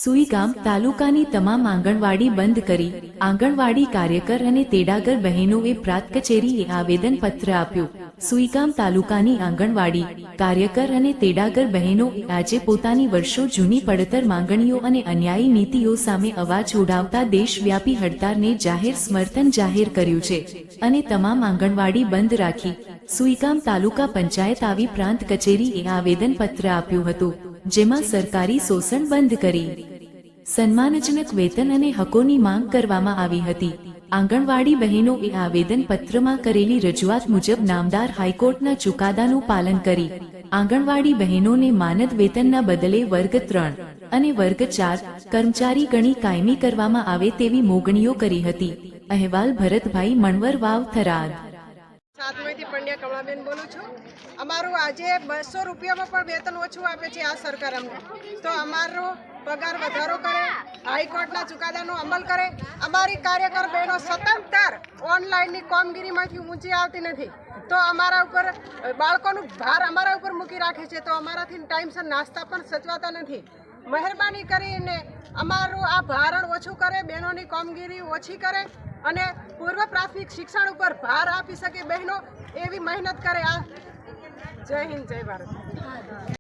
સુઈગામ તાલુકાની તમામ આંગણવાડી બંધ કરી આંગણવાડી કાર્યકર અને તેડાગર બહેનોએ પ્રાંત કચેરીએ આવેદનપત્ર આપ્યું। સુઈગામ તાલુકાની આંગણવાડી કાર્યકર અને તેડાગર બહેનોએ આજે પોતાની વર્ષો જૂની પડતર માંગણીઓ અને અન્યાયી નીતિઓ સામે અવાજ ઉઠાવતા દેશવ્યાપી હડતાલને જાહેર સમર્થન જાહેર કર્યું છે અને તમામ આંગણવાડી બંધ રાખી સુઈગામ તાલુકા પંચાયત આવી પ્રાંત કચેરીએ આવેદનપત્ર આપ્યું હતું, જેમાં સરકારી શોષણ બંધ કરી સન્માનજનક વેતન અને હકોની માંગ કરવામાં આવી હતી। આંગણવાડી બહેનોએ આવેદનપત્રમાં કરેલી રજૂઆત મુજબ નામદાર હાઈકોર્ટના ચુકાદાનું પાલન કરી આંગણવાડી બહેનોને માનદ વેતનના બદલે વર્ગ 3 અને વર્ગ 4 કર્મચારી ગણી કાયમી કરવામાં આવે તેવી મોગણીઓ કરી હતી। અહેવાલ ભરતભાઈ મણવર વાવ થરાદ। સાતમાથી પંડ્યા કમળાબેન બોલું છું। અમારું આજે 200 રૂપિયામાં પણ વેતન ઓછું આપે છે આ સરકાર અમને, તો અમારો પગાર વધારો કરે, હાઈકોર્ટના ચુકાદાનો અમલ કરે। અમારી કાર્યકર બહેનો સતંતર ઓનલાઈનની કામગીરીમાંથી ઊંચી આવતી નથી, તો અમારા ઉપર બાળકોનું ભાર અમારા ઉપર મૂકી રાખે છે, તો અમારાથી ટાઈમસર નાસ્તા પણ સચવાતા નથી। મહેરબાની કરીને અમારું આ ભારણ ઓછું કરે, બહેનોની કામગીરી ઓછી કરે અને પૂર્વ પ્રાથમિક શિક્ષણ ઉપર ભાર આપી શકે બહેનો, એવી મહેનત કરે। આ જય હિન્દ, જય ભારત।